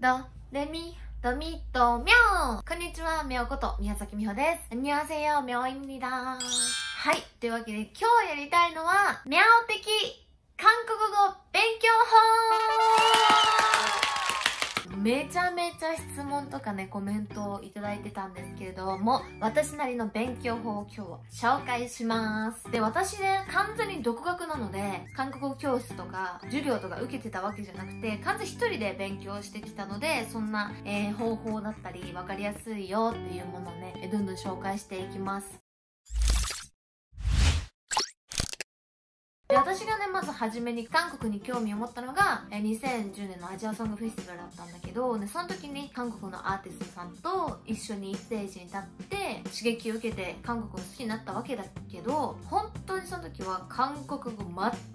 ドレミドミドミョウ。こんにちは、みょうこと宮崎美穂です。안녕하세요、みょういみだ。はい、というわけで今日やりたいのはミャオ的韓国語勉強法。めちゃめちゃ質問とかね、コメントをいただいてたんですけれども、私なりの勉強法を今日は紹介します。で、私ね、完全に独学なので、韓国語教室とか授業とか受けてたわけじゃなくて、完全一人で勉強してきたので、そんな、方法だったり、わかりやすいよっていうものをね、どんどん紹介していきます。で、私がね、まず初めに韓国に興味を持ったのが、2010年のアジアソングフェスティバルだったんだけど、ね、その時に韓国のアーティストさんと一緒にステージに立って刺激を受けて韓国を好きになったわけだけど、本当にその時は韓国語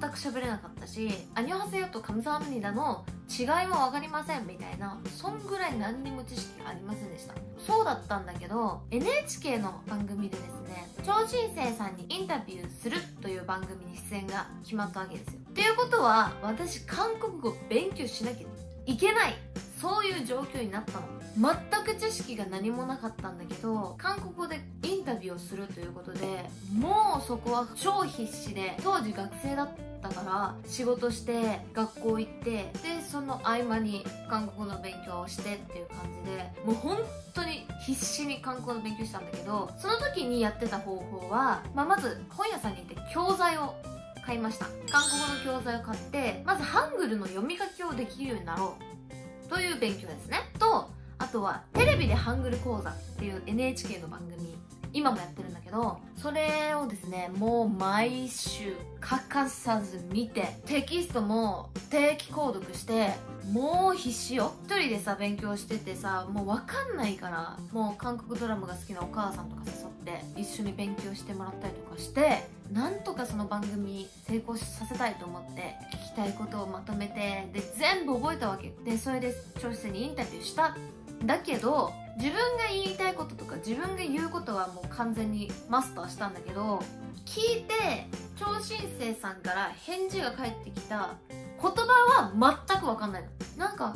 全く喋れなかったし、アニョハセヨとカムサハムニダの違いは分かりませんみたいな、そんぐらい何にも知識がありませんでした。そうだったんだけど、 NHK の番組でですね、超新星さんにインタビューするという番組に出演が決まったわけですよ。っていうことは、私韓国語勉強しなきゃいけない、そういう状況になったの。全く知識が何もなかったんだけど、韓国語でインタビューをするということで、もうそこは超必死で、当時学生だったから仕事して学校行って、でその合間に韓国語の勉強をしてっていう感じで、もう本当に必死に韓国語の勉強したんだけど、その時にやってた方法は、まず本屋さんに行って教材を買いました。韓国語の教材を買って、まずハングルの読み書きをできるようになろうという勉強ですね。と、あとはテレビでハングル講座っていう NHK の番組、今もやってるんだけど、それをですね、もう毎週欠かさず見て、テキストも定期購読して、もう必死よ。一人でさ勉強しててさ、もう分かんないから、もう韓国ドラマが好きなお母さんとか誘って一緒に勉強してもらったりとかして、なんとかその番組成功させたいと思って聞きたいことをまとめて、で全部覚えたわけで、それで聴取生にインタビューしたんだけど、自分が言いたいこととか自分が言うことはもう完全にマスターしたんだけど、聞いて超新星さんから返事が返ってきた言葉は全く分かんないの。なんか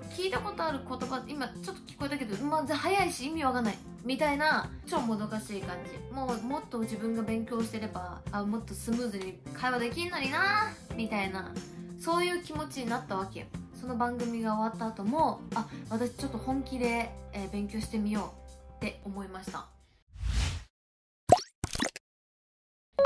聞いたことある言葉、今ちょっと聞こえたけど、早いし意味わかんないみたいな、超もどかしい感じ。もっと自分が勉強してれば、もっとスムーズに会話できんのになみたいな、そういう気持ちになったわけよ。その番組が終わった後も、私ちょっと本気で、勉強してみようって思いました。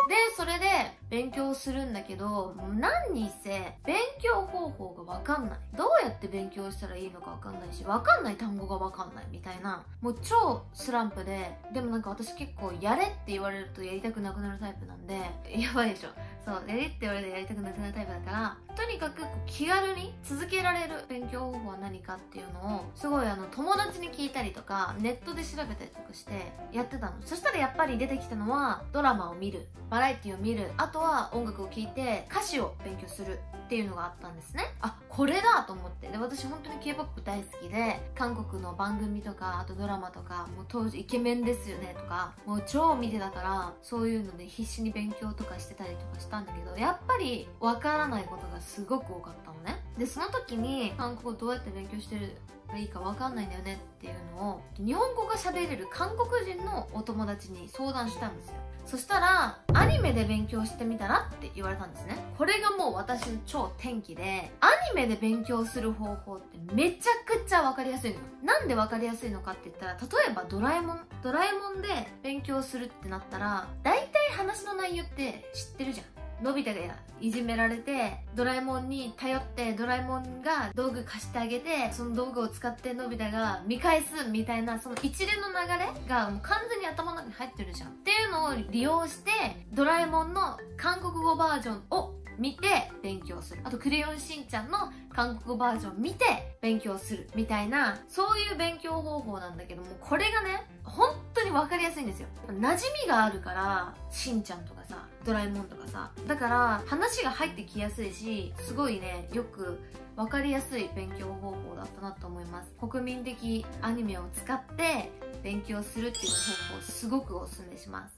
で、それで勉強するんだけど、何にせ勉強方法が分かんない。どうやって勉強したらいいのか分かんないし、分かんない単語が分かんないみたいな、もう超スランプで、でもなんか私結構やれって言われるとやりたくなくなるタイプなんで、やばいでしょ。そう、やれって言われてやりたくなくなるタイプだから、とにかく気軽に続けられる勉強方法は何かっていうのを、すごい友達に聞いたりとか、ネットで調べたりとかしてやってたの。そしたらやっぱり出てきたのは、ドラマを見る、バラエティを見る、あとは音楽を聴いて歌詞を勉強するっていうのがあったんですね。これだと思って。で、私本当に K-POP 大好きで、韓国の番組とか、あとドラマとか、もう当時イケメンですよねとか、もう超見てたから、そういうので必死に勉強とかしてたりとかしたんだけど、やっぱりわからないことがすごく多かったのね。で、その時に韓国語どうやって勉強してるがいいかわかんないんだよねっていうのを、日本語が喋れる韓国人のお友達に相談したんですよ。そしたら、アニメで勉強してみたらって言われたんですね。これがもう私の超転機で、アニメで勉強する方法ってめちゃくちゃわかりやすいのよ。なんでわかりやすいのかって言ったら、例えばドラえもんで勉強するってなったら、大体話の内容って知ってるじゃん。のび太がいじめられて、ドラえもんに頼って、ドラえもんが道具貸してあげて、その道具を使ってのび太が見返すみたいな、その一連の流れがもう完全に頭の中に入ってるじゃんっていうのを利用して、ドラえもんの韓国語バージョンを見て勉強する。あとクレヨンしんちゃんの韓国語バージョン見て勉強するみたいな、そういう勉強方法なんだけども、これがね、本当に分かりやすいんですよ。馴染みがあるから、しんちゃんとかさ、ドラえもんとかさ、だから話が入ってきやすいし、すごいね、よく分かりやすい勉強方法だったなと思います。国民的アニメを使って勉強するっていう方法をすごくおすすめします。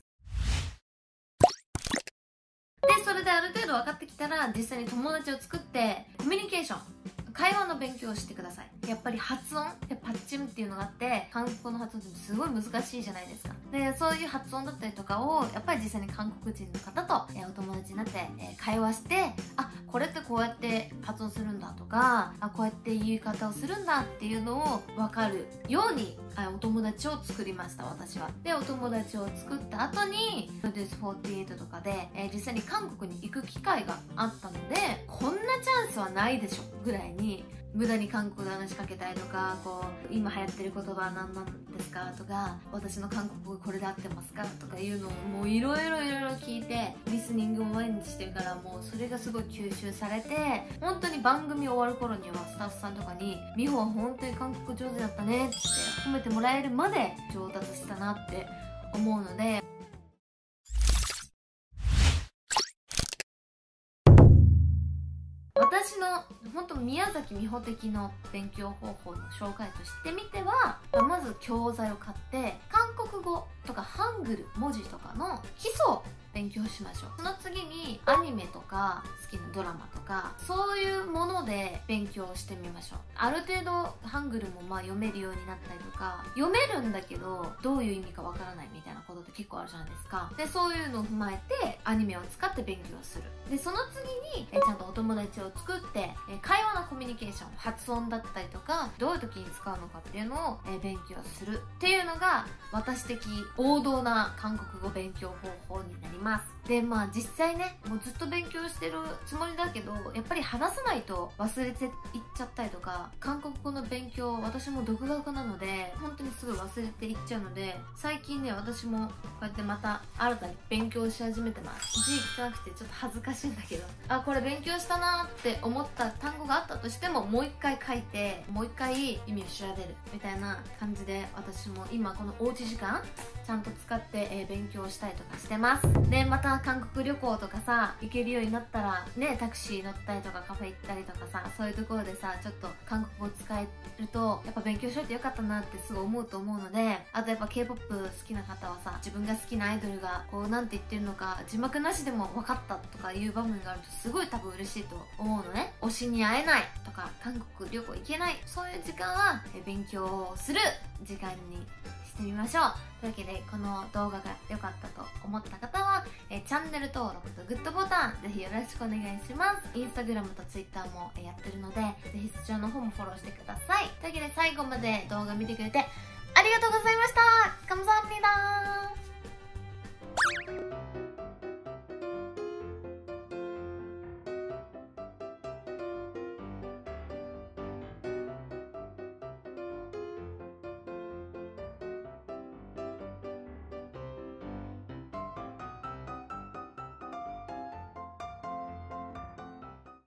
で、それである程度分かってきたら、実際に友達を作ってコミュニケーション、会話の勉強をしてください。やっぱり発音でパッチムっていうのがあって、韓国語の発音ってすごい難しいじゃないですか。で、そういう発音だったりとかをやっぱり実際に韓国人の方と、お友達になって、会話して、あ、これってこうやって発音するんだとか、あ、こうやって言い方をするんだっていうのを分かるようにお友達を作りました、私は。で、お友達を作った後にプロデュース48とかで、実際に韓国に行く機会があったので、こんなチャンスはないでしょぐらいに無駄に韓国語で話しかけたりとか、こう今流行ってる言葉は何なんですかとか、私の韓国語これで合ってますかとかいうのをもういろいろ聞いて、リスニングも毎日してるから、もうそれがすごい吸収されて、本当に番組終わる頃にはスタッフさんとかに「美穂は本当に韓国語上手だったね」って褒めてもらえるまで上達したなって思うので、私の本当宮崎美穂的の勉強方法の紹介としてみては、まず教材を買って韓国語とかハングル文字とかの基礎を勉強しましょう。その次にアニメとか好きなドラマとかそういうもので勉強してみましょう。ある程度ハングルも読めるようになったりとか、読めるんだけどどういう意味かわからないみたいなことって結構あるじゃないですか。で、そういうのを踏まえてアニメを使って勉強する。で、その次にちゃんとお友達を作って会話のコミュニケーション、発音だったりとかどういう時に使うのかっていうのを勉強するっていうのが私的王道な韓国語勉強方法になります。で、実際ね、もうずっと勉強してるつもりだけど、やっぱり話さないと忘れていっちゃったりとか、韓国語の勉強、私も独学なので本当にすぐ忘れていっちゃうので、最近ね、私もこうやってまた新たに勉強し始めてます。字汚くてちょっと恥ずかしいんだけど、あ、これ勉強したなって思った単語があったとしても、もう一回書いてもう一回意味を調べるみたいな感じで、私も今このおうち時間ちゃんと使って、勉強したりとかしてます。で、また韓国旅行とかさ、行けるようになったらね、タクシー乗ったりとかカフェ行ったりとかさ、そういうところでさ、ちょっと韓国語使えるとやっぱ勉強しといてよかったなってすごい思うと思うので、あとやっぱ K-POP 好きな方はさ、自分が好きなアイドルがこうなんて言ってるのか字幕なしでも分かったとかいう場面があるとすごい多分嬉しいと思うのね。推しに会えないとか、韓国旅行行けない、そういう時間は勉強をする時間にしてみましょう。というわけで、この動画が良かったと思った方は、チャンネル登録とグッドボタンぜひよろしくお願いします。インスタグラムとツイッターもやってるので、ぜひそちらの方もフォローしてください。というわけで、最後まで動画見てくれてありがとうございました。감사합니다。